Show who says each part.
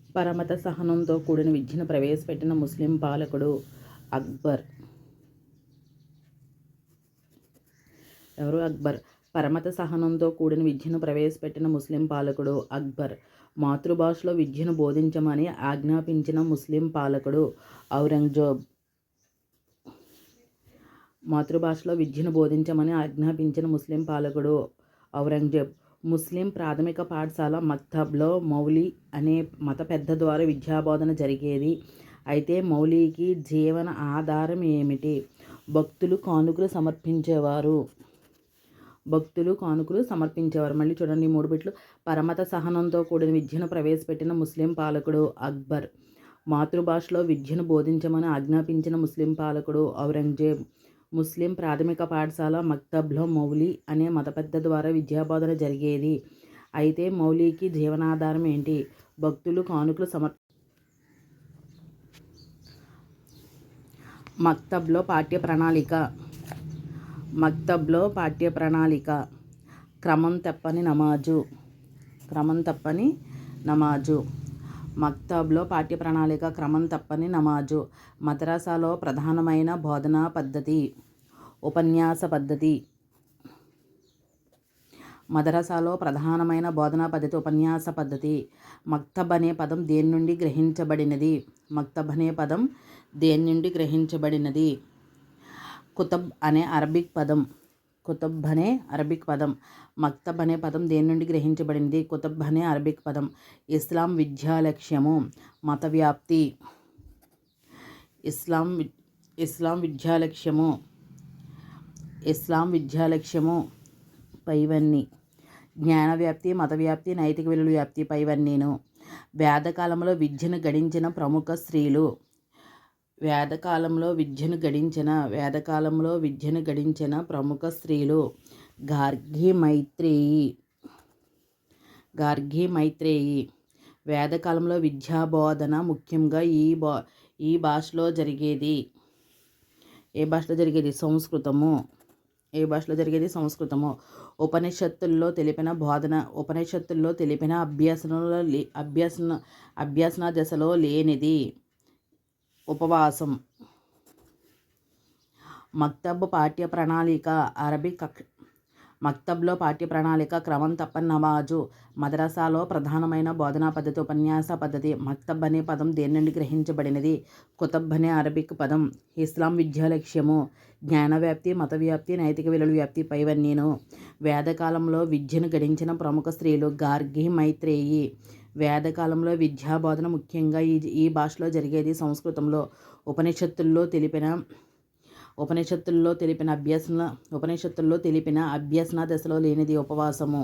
Speaker 1: పరమత సహనంతో కూడిన విద్యను ప్రవేశపెట్టిన ముస్లిం పాలకుడు అక్బర్. ఎవరు? అక్బర్. పరమత సహనంతో కూడిన విద్యను ప్రవేశపెట్టిన ముస్లిం పాలకుడు అక్బర్. మాతృభాషలో విద్యను బోధించమని ఆజ్ఞాపించిన ముస్లిం పాలకుడు ఔరంగజేబ్. మాతృభాషలో విద్యను బోధించమని ఆజ్ఞాపించిన ముస్లిం పాలకుడు ఔరంగజేబ్. ముస్లిం ప్రాథమిక పాఠశాల మక్తబ్లో మౌలి అనే మత పెద్ద ద్వారా విద్యాబోధన జరిగేది. అయితే మౌలికి జీవన ఆధారం ఏమిటి? భక్తులు కానుకలు సమర్పించేవారు. మళ్ళీ చూడండి 3 బిట్లు. పరమత సహనంతో కూడిన విద్యను ప్రవేశపెట్టిన ముస్లిం పాలకుడు అక్బర్. మాతృభాషలో విద్యను బోధించమని ఆజ్ఞాపించిన ముస్లిం పాలకుడు ఔరంగజేబ్. ముస్లిం ప్రాథమిక పాఠశాల మక్తబ్లో మౌలి అనే మత పెద్ద ద్వారా విద్యాబోధన జరిగేది. అయితే మౌలికి జీవనాధారం ఏంటి? భక్తులు కానుకలు మక్తబ్లో పాఠ్య ప్రణాళిక. క్రమం తప్పని నమాజు. మక్తబ్లో పాఠ్య ప్రణాళిక క్రమం తప్పని నమాజు. మద్రసాలో ప్రధానమైన బోధనా పద్ధతి ఉపన్యాస పద్ధతి. మక్తబ్ అనే పదం దేని నుండి గ్రహించబడినది? కుతబ్ అనే అరబిక్ పదం. మక్తబ్ అనే పదం దేని నుండి గ్రహించబడింది? కుతబ్ అనే అరబిక్ పదం. ఇస్లాం విద్యా లక్ష్యము మత వ్యాప్తి. ఇస్లాం విద్యా లక్ష్యము పైవన్నీ. జ్ఞాన వ్యాప్తి, మత వ్యాప్తి, నైతిక విలువల వ్యాప్తి పైవన్నీను. వేదకాలంలో విద్యను గడించిన ప్రముఖ స్త్రీలు. వేదకాలంలో విద్యను గడించిన ప్రముఖ స్త్రీలు గార్గి మైత్రేయి. వేదకాలంలో విద్యాబోధన ముఖ్యంగా ఈ భాషలో జరిగేది. ఏ భాషలో జరిగేది? సంస్కృతము. ఉపనిషత్తుల్లో తెలిపిన అభ్యసన దశలో లేనిది ఉపవాసం. మక్తబ్లో పాఠ్య ప్రణాళిక క్రమం తప్పని నమాజు. మద్రసాలో ప్రధానమైన బోధనా పద్ధతి ఉపన్యాస పద్ధతి. మక్తబ్ అనే పదం దేని నుండి గ్రహించబడినది? కుతబ్ అనే అరబిక్ పదం. ఇస్లాం విద్యా లక్ష్యము జ్ఞాన వ్యాప్తి, మత వ్యాప్తి, నైతిక విలువల వ్యాప్తి పైవన్నీను. వేదకాలంలో విద్యను గడించిన ప్రముఖ స్త్రీలు గార్గి మైత్రేయి. వేదకాలంలో విద్యాబోధన ముఖ్యంగా ఈ భాషలో జరిగేది సంస్కృతంలో. ఉపనిషత్తుల్లో తెలిపిన అభ్యసన దశలో లేనిది ఉపవాసము.